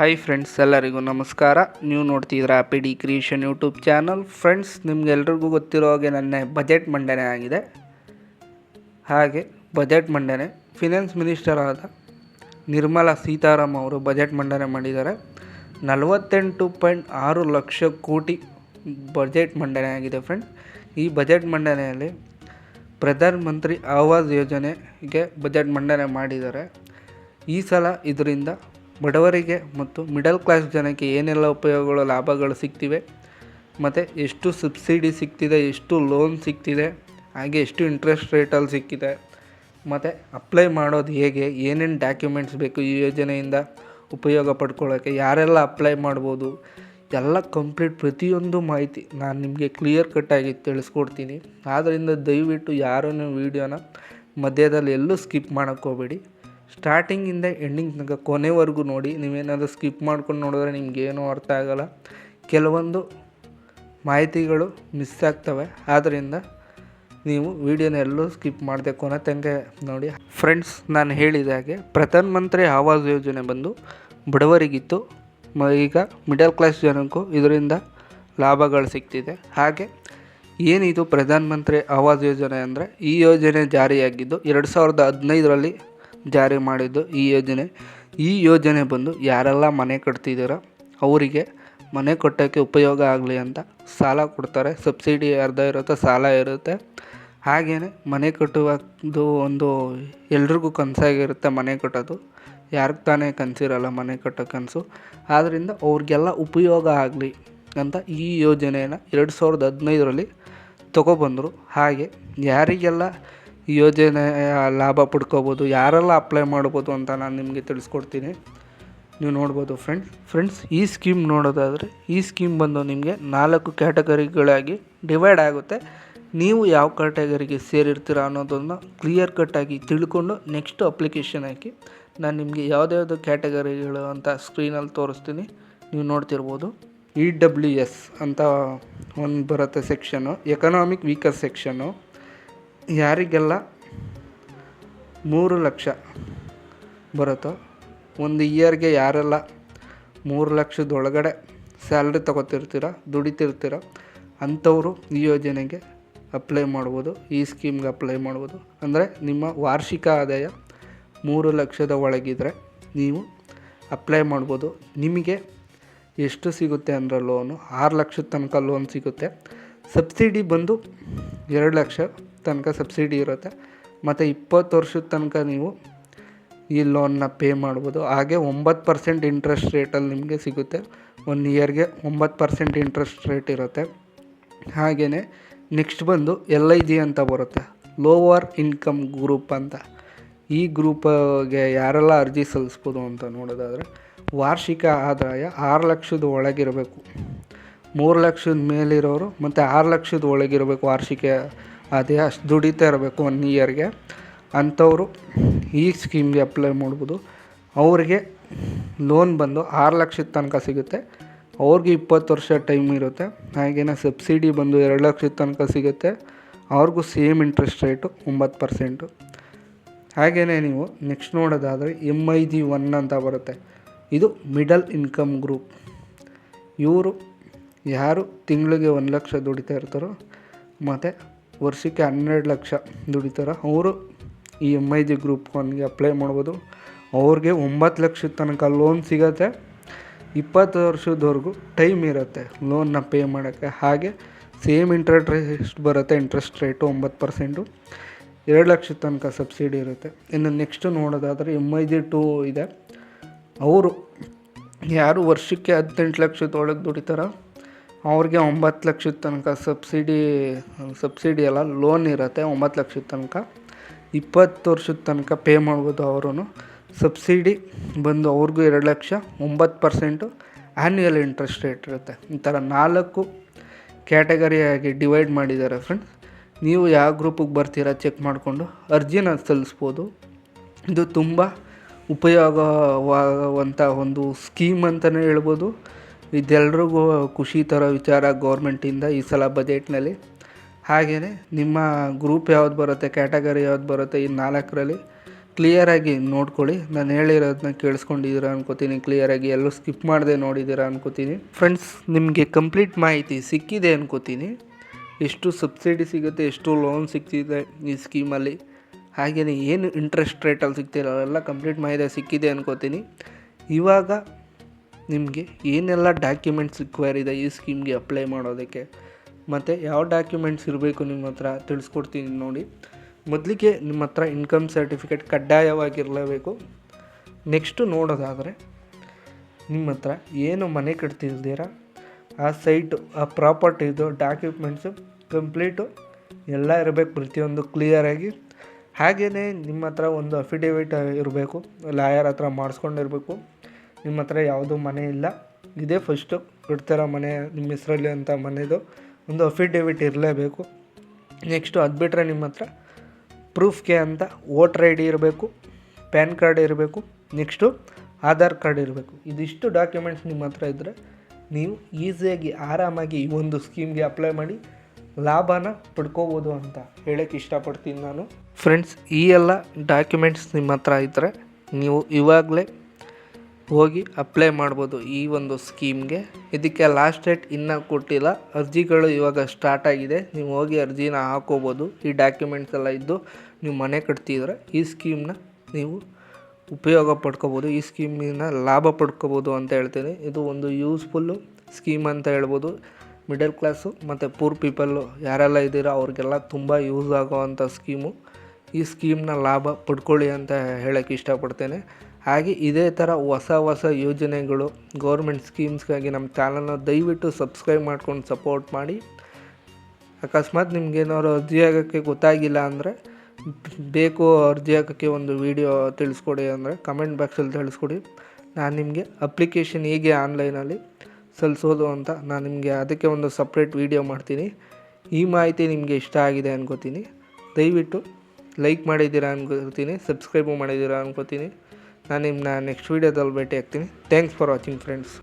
Hi friends, ಎಲ್ಲರಿಗೂ ನಮಸ್ಕಾರ. ನೀವು ನೋಡ್ತಿದ್ದೀರಾ P D creation YouTube channel. Friends, ನಿಮಗೆಲ್ರಿಗೂ ಗೊತ್ತಿರೋ ಹಾಗೆ ನನ್ನ ಬಜೆಟ್ ಮಂಡನೆ ಆಗಿದೆ. ಹಾಗೆ ಬಜೆಟ್ ಮಂಡನೆ ಫಿನಾನ್ಸ್ ಮಿನಿಸ್ಟರ್ ಆದ ನಿರ್ಮಲಾ ಸೀತಾರಾಮನ್ ಅವರು ಬಜೆಟ್ ಮಂಡನೆ ಮಾಡಿದ್ದಾರೆ. 48.6 ಲಕ್ಷ ಕೋಟಿ ಬಜೆಟ್ ಮಂಡನೆ ಆಗಿದೆ. ಫ್ರೆಂಡ್ಸ್, ಈ ಬಜೆಟ್ ಮಂಡನೆಯಲ್ಲಿ ಪ್ರಧಾನ ಮಂತ್ರಿ ಆವಾಸ್ ಯೋಜನೆಗೆ ಬಜೆಟ್ ಮಂಡನೆ ಮಾಡಿದ್ದಾರೆ. ಈ ಸಲ ಇದರಿಂದ ಬಡವರಿಗೆ ಮತ್ತು ಮಿಡಲ್ ಕ್ಲಾಸ್ ಜನಕ್ಕೆ ಏನೆಲ್ಲ ಉಪಯೋಗಗಳು, ಲಾಭಗಳು ಸಿಗ್ತಿವೆ, ಮತ್ತು ಎಷ್ಟು ಸಬ್ಸಿಡಿ ಸಿಗ್ತಿದೆ, ಎಷ್ಟು ಲೋನ್ ಸಿಗ್ತಿದೆ, ಹಾಗೆ ಎಷ್ಟು ಇಂಟ್ರೆಸ್ಟ್ ರೇಟಲ್ಲಿ ಸಿಕ್ಕಿದೆ, ಮತ್ತು ಅಪ್ಲೈ ಮಾಡೋದು ಹೇಗೆ, ಏನೇನು ಡಾಕ್ಯುಮೆಂಟ್ಸ್ ಬೇಕು ಈ ಯೋಜನೆಯಿಂದ ಉಪಯೋಗ ಪಡ್ಕೊಳ್ಳೋಕ್ಕೆ, ಯಾರೆಲ್ಲ ಅಪ್ಲೈ ಮಾಡ್ಬೋದು, ಎಲ್ಲ ಕಂಪ್ಲೀಟ್ ಪ್ರತಿಯೊಂದು ಮಾಹಿತಿ ನಾನು ನಿಮಗೆ ಕ್ಲಿಯರ್ ಕಟ್ಟಾಗಿ ತಿಳಿಸ್ಕೊಡ್ತೀನಿ. ಆದ್ದರಿಂದ ದಯವಿಟ್ಟು ಯಾರನ್ನು ವೀಡಿಯೋನ ಮಧ್ಯದಲ್ಲಿ ಎಲ್ಲೂ ಸ್ಕಿಪ್ ಮಾಡೋಕ್ಕೆ ಹೋಗಬೇಡಿ. ಸ್ಟಾರ್ಟಿಂಗಿಂದ ಎಂಡಿಂಗ್ ತನಕ ಕೊನೆವರೆಗೂ ನೋಡಿ. ನೀವೇನಾದರೂ ಸ್ಕಿಪ್ ಮಾಡ್ಕೊಂಡು ನೋಡಿದ್ರೆ ನಿಮಗೇನೂ ಅರ್ಥ ಆಗೋಲ್ಲ, ಕೆಲವೊಂದು ಮಾಹಿತಿಗಳು ಮಿಸ್ ಆಗ್ತವೆ. ಆದ್ದರಿಂದ ನೀವು ವೀಡಿಯೋನ ಎಲ್ಲೂ ಸ್ಕಿಪ್ ಮಾಡದೆ ಕೊನೆ ತನಕ ನೋಡಿ. ಫ್ರೆಂಡ್ಸ್, ನಾನು ಹೇಳಿದ ಹಾಗೆ ಪ್ರಧಾನ ಮಂತ್ರಿ ಆವಾಸ್ ಯೋಜನೆ ಬಂದು ಬಡವರಿಗಿತ್ತು, ಈಗ ಮಿಡಲ್ ಕ್ಲಾಸ್ ಜನಕ್ಕೂ ಇದರಿಂದ ಲಾಭಗಳು ಸಿಗ್ತಿದೆ. ಹಾಗೆ ಏನಿದು ಪ್ರಧಾನ ಮಂತ್ರಿ ಆವಾಸ್ ಯೋಜನೆ ಅಂದರೆ, ಈ ಯೋಜನೆ ಜಾರಿಯಾಗಿದ್ದು 2015ರಲ್ಲಿ ಜಾರಿ ಮಾಡಿದ್ದು ಈ ಯೋಜನೆ ಬಂದು ಯಾರೆಲ್ಲ ಮನೆ ಕಟ್ತಿದ್ದೀರೋ ಅವರಿಗೆ ಮನೆ ಕಟ್ಟೋಕ್ಕೆ ಉಪಯೋಗ ಆಗಲಿ ಅಂತ ಸಾಲ ಕೊಡ್ತಾರೆ. ಸಬ್ಸಿಡಿ ಅರ್ಧ ಇರುತ್ತೆ, ಸಾಲ ಇರುತ್ತೆ. ಹಾಗೆಯೇ ಮನೆ ಕಟ್ಟುವುದು ಒಂದು ಎಲ್ರಿಗೂ ಕನಸಾಗಿರುತ್ತೆ ಮನೆ ಕಟ್ಟೋದು. ಯಾರಿಗೆ ತಾನೇ ಕನಸಿರಲ್ಲ ಮನೆ ಕಟ್ಟೋ ಕನಸು. ಆದ್ದರಿಂದ ಅವ್ರಿಗೆಲ್ಲ ಉಪಯೋಗ ಆಗಲಿ ಅಂತ ಈ ಯೋಜನೆಯನ್ನು 2015ರಲ್ಲಿ ತೊಗೊಬಂದರು. ಹಾಗೆ ಯಾರಿಗೆಲ್ಲ ಈ ಯೋಜನೆಯ ಲಾಭ ಪಡ್ಕೋಬೋದು, ಯಾರೆಲ್ಲ ಅಪ್ಲೈ ಮಾಡ್ಬೋದು ಅಂತ ನಾನು ನಿಮಗೆ ತಿಳಿಸ್ಕೊಡ್ತೀನಿ. ನೀವು ನೋಡ್ಬೋದು ಫ್ರೆಂಡ್ಸ್, ಈ ಸ್ಕೀಮ್ ನೋಡೋದಾದರೆ ಈ ಸ್ಕೀಮ್ ಬಂದು ನಿಮಗೆ 4 ಕ್ಯಾಟಗರಿಗಳಾಗಿ ಡಿವೈಡ್ ಆಗುತ್ತೆ. ನೀವು ಯಾವ ಕ್ಯಾಟಗರಿಗೆ ಸೇರಿರ್ತೀರ ಅನ್ನೋದನ್ನು ಕ್ಲಿಯರ್ ಕಟ್ಟಾಗಿ ತಿಳ್ಕೊಂಡು ನೆಕ್ಸ್ಟ್ ಅಪ್ಲಿಕೇಶನ್ ಹಾಕಿ ನಾನು ನಿಮಗೆ ಯಾವುದ್ಯಾವುದು ಕ್ಯಾಟಗರಿಗಳು ಅಂತ ಸ್ಕ್ರೀನಲ್ಲಿ ತೋರಿಸ್ತೀನಿ. ನೀವು ನೋಡ್ತಿರ್ಬೋದು. EWS ಅಂತ ಒಂದು ಬರುತ್ತೆ ಸೆಕ್ಷನ್ನು, ಎಕನಾಮಿಕ್ ವೀಕರ್ ಸೆಕ್ಷನ್ನು. ಯಾರಿಗೆಲ್ಲ 3 ಲಕ್ಷ ಬರುತ್ತೋ, ಒಂದು ಇಯರ್ಗೆ ಯಾರೆಲ್ಲ 3 ಲಕ್ಷದೊಳಗಡೆ ಸ್ಯಾಲ್ರಿ ತೊಗೋತಿರ್ತೀರ, ದುಡಿತಿರ್ತೀರ ಅಂಥವರು ಈ ಯೋಜನೆಗೆ ಅಪ್ಲೈ ಮಾಡ್ಬೋದು, ಈ ಸ್ಕೀಮ್ಗೆ ಅಪ್ಲೈ ಮಾಡ್ಬೋದು. ಅಂದರೆ ನಿಮ್ಮ ವಾರ್ಷಿಕ ಆದಾಯ 3 ಲಕ್ಷದ ಒಳಗಿದ್ರೆ ನೀವು ಅಪ್ಲೈ ಮಾಡ್ಬೋದು. ನಿಮಗೆ ಎಷ್ಟು ಸಿಗುತ್ತೆ ಅಂದರೆ ಲೋನು 6 ಲಕ್ಷದ ತನಕ ಲೋನ್ ಸಿಗುತ್ತೆ. ಸಬ್ಸಿಡಿ ಬಂದು 2 ಲಕ್ಷ ತನಕ ಸಬ್ಸಿಡಿ ಇರುತ್ತೆ. ಮತ್ತು 20 ವರ್ಷದ ತನಕ ನೀವು ಈ ಲೋನ್ನ ಪೇ ಮಾಡ್ಬೋದು. ಹಾಗೆ 9% ಇಂಟ್ರೆಸ್ಟ್ ರೇಟಲ್ಲಿ ನಿಮಗೆ ಸಿಗುತ್ತೆ. 1 ಇಯರ್ಗೆ 9% ಇಂಟ್ರೆಸ್ಟ್ ರೇಟ್ ಇರುತ್ತೆ. ಹಾಗೆಯೇ ನೆಕ್ಸ್ಟ್ ಬಂದು LIG ಅಂತ ಬರುತ್ತೆ, ಲೋವರ್ ಇನ್ಕಮ್ ಗ್ರೂಪ್ ಅಂತ. ಈ ಗ್ರೂಪ್ಗೆ ಯಾರೆಲ್ಲ ಅರ್ಜಿ ಸಲ್ಲಿಸ್ಬೋದು ಅಂತ ನೋಡೋದಾದರೆ, ವಾರ್ಷಿಕ ಆದಾಯ 6 ಲಕ್ಷದ ಒಳಗಿರಬೇಕು, 3 ಲಕ್ಷದ ಮೇಲಿರೋರು ಮತ್ತು 6 ಲಕ್ಷದ ಒಳಗಿರಬೇಕು ವಾರ್ಷಿಕ ಆದಾಯ. ಅಷ್ಟು ದುಡಿತಾ ಇರಬೇಕು 1 ಇಯರ್ಗೆ. ಅಂಥವರು ಈ ಸ್ಕೀಮ್ಗೆ ಅಪ್ಲೈ ಮಾಡ್ಬೋದು. ಅವ್ರಿಗೆ ಲೋನ್ ಬಂದು 6 ಲಕ್ಷದ ತನಕ ಸಿಗುತ್ತೆ. ಅವ್ರಿಗೆ 20 ವರ್ಷ ಟೈಮ್ ಇರುತ್ತೆ. ಹಾಗೆಯೇ ಸಬ್ಸಿಡಿ ಬಂದು 2 ಲಕ್ಷದ ತನಕ ಸಿಗುತ್ತೆ. ಅವ್ರಿಗೂ ಸೇಮ್ ಇಂಟ್ರೆಸ್ಟ್ ರೇಟು 9%. ಹಾಗೆಯೇ ನೀವು ನೆಕ್ಸ್ಟ್ ನೋಡೋದಾದರೆ MIG-1 ಅಂತ ಬರುತ್ತೆ. ಇದು ಮಿಡಲ್ ಇನ್ಕಮ್ ಗ್ರೂಪ್. ಇವರು ಯಾರು ತಿಂಗಳಿಗೆ 1 ಲಕ್ಷ ದುಡಿತಾ ಇರ್ತಾರೋ ಮತ್ತು ವರ್ಷಕ್ಕೆ 12 ಲಕ್ಷ ದುಡಿತಾರೋ ಅವರು ಈ MIG ಗ್ರೂಪ್ 1ಗೆ ಅಪ್ಲೈ ಮಾಡ್ಬೋದು. ಅವ್ರಿಗೆ 9 ಲಕ್ಷದ ತನಕ ಲೋನ್ ಸಿಗುತ್ತೆ. 20 ವರ್ಷದವರೆಗೂ ಟೈಮ್ ಇರುತ್ತೆ ಲೋನ್ನ ಪೇ ಮಾಡೋಕ್ಕೆ. ಹಾಗೆ ಸೇಮ್ ಇಂಟ್ರೆಸ್ಟ್ ಬರುತ್ತೆ, ಇಂಟ್ರೆಸ್ಟ್ ರೇಟು 9%. 2 ಲಕ್ಷದ ತನಕ ಸಬ್ಸಿಡಿ ಇರುತ್ತೆ. ಇನ್ನು ನೆಕ್ಸ್ಟ್ ನೋಡೋದಾದರೆ MIG-2 ಇದೆ. ಅವರು ಯಾರು ವರ್ಷಕ್ಕೆ 18 ಲಕ್ಷದೊಳಗೆ ದುಡಿತಾರೋ ಅವ್ರಿಗೆ 9 ಲಕ್ಷದ ತನಕ ಸಬ್ಸಿಡಿ ಎಲ್ಲ ಲೋನ್ ಇರುತ್ತೆ. 9 ಲಕ್ಷದ ತನಕ 20 ವರ್ಷದ ತನಕ ಪೇ ಮಾಡ್ಬೋದು. ಅವರು ಸಬ್ಸಿಡಿ ಬಂದು ಅವ್ರಿಗೂ 2 ಲಕ್ಷ, 9% ಆ್ಯನ್ಯುಯಲ್ ಇಂಟ್ರೆಸ್ಟ್ ರೇಟ್ ಇರುತ್ತೆ. ಈ ಥರ 4 ಕ್ಯಾಟಗರಿಯಾಗಿ ಡಿವೈಡ್ ಮಾಡಿದ್ದಾರೆ. ಫ್ರೆಂಡ್ಸ್, ನೀವು ಯಾವ ಗ್ರೂಪಿಗೆ ಬರ್ತೀರಾ ಚೆಕ್ ಮಾಡಿಕೊಂಡು ಅರ್ಜಿನ ಸಲ್ಲಿಸ್ಬೋದು. ಇದು ತುಂಬ ಉಪಯೋಗವಾಗುವಂಥ ಒಂದು ಸ್ಕೀಮ್ ಅಂತಲೇ ಹೇಳ್ಬೋದು. ಇದೆಲ್ರಿಗೂ ಖುಷಿ ಥರ ವಿಚಾರ ಗೌರ್ಮೆಂಟಿಂದ ಈ ಸಲ ಬಜೆಟ್ನಲ್ಲಿ. ಹಾಗೆಯೇ ನಿಮ್ಮ ಗ್ರೂಪ್ ಯಾವ್ದು ಬರುತ್ತೆ, ಕ್ಯಾಟಗರಿ ಯಾವ್ದು ಬರುತ್ತೆ, ಈ 4ರಲ್ಲಿ ಕ್ಲಿಯರಾಗಿ ನೋಡ್ಕೊಳ್ಳಿ. ನಾನು ಹೇಳಿರೋದನ್ನ ಕೇಳಿಸ್ಕೊಂಡಿದ್ದೀರಾ ಅನ್ಕೋತೀನಿ. ಕ್ಲಿಯರಾಗಿ ಎಲ್ಲೂ ಸ್ಕಿಪ್ ಮಾಡದೆ ನೋಡಿದ್ದೀರಾ ಅನ್ಕೋತೀನಿ. ಫ್ರೆಂಡ್ಸ್, ನಿಮಗೆ ಕಂಪ್ಲೀಟ್ ಮಾಹಿತಿ ಸಿಕ್ಕಿದೆ ಅನ್ಕೋತೀನಿ. ಎಷ್ಟು ಸಬ್ಸಿಡಿ ಸಿಗುತ್ತೆ, ಎಷ್ಟು ಲೋನ್ ಸಿಗ್ತಿದೆ ಈ ಸ್ಕೀಮಲ್ಲಿ, ಹಾಗೆಯೇ ಏನು ಇಂಟ್ರೆಸ್ಟ್ ರೇಟಲ್ಲಿ ಸಿಗ್ತಿರೋ ಎಲ್ಲ ಕಂಪ್ಲೀಟ್ ಮಾಹಿತಿ ಸಿಕ್ಕಿದೆ ಅನ್ಕೋತೀನಿ. ಇವಾಗ ನಿಮಗೆ ಏನೆಲ್ಲ ಡಾಕ್ಯುಮೆಂಟ್ಸ್ ರಿಕ್ವೈರ್ ಇದೆ ಈ ಸ್ಕೀಮ್ಗೆ ಅಪ್ಲೈ ಮಾಡೋದಕ್ಕೆ, ಮತ್ತು ಯಾವ ಡಾಕ್ಯುಮೆಂಟ್ಸ್ ಇರಬೇಕು ನಿಮ್ಮ ಹತ್ರ ತಿಳಿಸ್ಕೊಡ್ತೀನಿ ನೋಡಿ. ಮೊದಲಿಗೆ ನಿಮ್ಮ ಹತ್ರ ಇನ್ಕಮ್ ಸರ್ಟಿಫಿಕೇಟ್ ಕಡ್ಡಾಯವಾಗಿರಲೇಬೇಕು. ನೆಕ್ಸ್ಟು ನೋಡೋದಾದರೆ ನಿಮ್ಮ ಹತ್ರ ಏನು ಮನೆ ಕಟ್ತಿದ್ದೀರಾ ಆ ಸೈಟು, ಆ ಪ್ರಾಪರ್ಟಿದು ಡಾಕ್ಯುಮೆಂಟ್ಸು ಕಂಪ್ಲೀಟು ಎಲ್ಲ ಇರಬೇಕು, ಪ್ರತಿಯೊಂದು ಕ್ಲಿಯರಾಗಿ. ಹಾಗೆಯೇ ನಿಮ್ಮ ಹತ್ರ ಒಂದು ಅಫಿಡೇವಿಟ್ ಇರಬೇಕು, ಲಾಯರ್ ಹತ್ರ ಮಾಡಿಸ್ಕೊಂಡಿರಬೇಕು. ನಿಮ್ಮ ಹತ್ರ ಯಾವುದೂ ಮನೆ ಇಲ್ಲ, ಇದೇ ಫಸ್ಟು ಕಟ್ತಿರೋ ಮನೆ ನಿಮ್ಮ ಹೆಸರಲ್ಲಿ ಅಂತ ಮನೆಯದು ಒಂದು ಅಫಿಡೇವಿಟ್ ಇರಲೇಬೇಕು. ನೆಕ್ಸ್ಟು ಅದು ಬಿಟ್ಟರೆ ನಿಮ್ಮ ಹತ್ರ ಪ್ರೂಫ್ಗೆ ಅಂತ ವೋಟರ್ ಐ ಡಿ ಇರಬೇಕು, ಪ್ಯಾನ್ ಕಾರ್ಡ್ ಇರಬೇಕು, ನೆಕ್ಸ್ಟು ಆಧಾರ್ ಕಾರ್ಡ್ ಇರಬೇಕು. ಇದಿಷ್ಟು ಡಾಕ್ಯುಮೆಂಟ್ಸ್ ನಿಮ್ಮ ಹತ್ರ ಇದ್ದರೆ ನೀವು ಈಸಿಯಾಗಿ ಆರಾಮಾಗಿ ಈ ಒಂದು ಸ್ಕೀಮ್ಗೆ ಅಪ್ಲೈ ಮಾಡಿ ಲಾಭನ ಪಡ್ಕೋಬೋದು ಅಂತ ಹೇಳೋಕ್ಕೆ ಇಷ್ಟಪಡ್ತೀನಿ ನಾನು. ಫ್ರೆಂಡ್ಸ್, ಈ ಎಲ್ಲ ಡಾಕ್ಯುಮೆಂಟ್ಸ್ ನಿಮ್ಮ ಹತ್ರ ಇದ್ದರೆ ನೀವು ಇವಾಗಲೇ ಹೋಗಿ ಅಪ್ಲೈ ಮಾಡ್ಬೋದು ಈ ಒಂದು ಸ್ಕೀಮ್ಗೆ. ಇದಕ್ಕೆ ಲಾಸ್ಟ್ ಡೇಟ್ ಇನ್ನೂ ಕೊಟ್ಟಿಲ್ಲ, ಅರ್ಜಿಗಳು ಇವಾಗ ಸ್ಟಾರ್ಟ್ ಆಗಿದೆ. ನೀವು ಹೋಗಿ ಅರ್ಜಿನ ಹಾಕೋಬೋದು. ಈ ಡಾಕ್ಯುಮೆಂಟ್ಸ್ ಎಲ್ಲ ಇದ್ದು ನೀವು ಮನೆ ಕಟ್ತಿದ್ರೆ ಈ ಸ್ಕೀಮ್ನ ನೀವು ಉಪಯೋಗ ಪಡ್ಕೋಬೋದು, ಈ ಸ್ಕೀಮಿನ ಲಾಭ ಪಡ್ಕೋಬೋದು ಅಂತ ಹೇಳ್ತೀನಿ. ಇದು ಒಂದು ಯೂಸ್ಫುಲ್ಲು ಸ್ಕೀಮ್ ಅಂತ ಹೇಳ್ಬೋದು. ಮಿಡಲ್ ಕ್ಲಾಸು ಮತ್ತು ಪೂರ್ ಪೀಪಲ್ಲು ಯಾರೆಲ್ಲ ಇದ್ದೀರೋ ಅವ್ರಿಗೆಲ್ಲ ತುಂಬ ಯೂಸ್ ಆಗೋವಂಥ ಸ್ಕೀಮು. ಈ ಸ್ಕೀಮ್ನ ಲಾಭ ಪಡ್ಕೊಳ್ಳಿ ಅಂತ ಹೇಳೋಕ್ಕೆ ಇಷ್ಟಪಡ್ತೇನೆ. ಹಾಗೆ ಇದೇ ಥರ ಹೊಸ ಯೋಜನೆಗಳು, ಗೌರ್ಮೆಂಟ್ ಸ್ಕೀಮ್ಸ್ಗಾಗಿ ನಮ್ಮ ಚಾನಲ್ನ ದಯವಿಟ್ಟು ಸಬ್ಸ್ಕ್ರೈಬ್ ಮಾಡ್ಕೊಂಡು ಸಪೋರ್ಟ್ ಮಾಡಿ. ಅಕಸ್ಮಾತ್ ನಿಮ್ಗೇನಾದ್ರು ಅರ್ಜಿ ಆಗೋಕ್ಕೆ ಗೊತ್ತಾಗಿಲ್ಲ ಅಂದರೆ, ಬೇಕು ಅರ್ಜಿ ಹಾಕೋಕ್ಕೆ ಒಂದು ವೀಡಿಯೋ ತಿಳಿಸ್ಕೊಡಿ ಅಂದರೆ ಕಮೆಂಟ್ ಬಾಕ್ಸಲ್ಲಿ ತಿಳಿಸ್ಕೊಡಿ. ನಾನು ನಿಮಗೆ ಅಪ್ಲಿಕೇಶನ್ ಹೇಗೆ ಆನ್ಲೈನಲ್ಲಿ ಸಲ್ಲಿಸೋದು ಅಂತ ನಾನು ನಿಮಗೆ ಅದಕ್ಕೆ ಒಂದು ಸಪ್ರೇಟ್ ವೀಡಿಯೋ ಮಾಡ್ತೀನಿ. ಈ ಮಾಹಿತಿ ನಿಮಗೆ ಇಷ್ಟ ಆಗಿದೆ ಅನ್ಕೋತೀನಿ. ದಯವಿಟ್ಟು ಲೈಕ್ ಮಾಡಿದ್ದೀರಾ ಅನ್ಕೋತೀನಿ, ಸಬ್ಸ್ಕ್ರೈಬು ಮಾಡಿದ್ದೀರಾ ಅನ್ಕೋತೀನಿ. ನಾನು ನಿಮ್ಮನ್ನ ನೆಕ್ಸ್ಟ್ ವೀಡಿಯೋದಲ್ಲಿ ಭೇಟಿ ಆಗ್ತೀನಿ. Thanks for watching friends.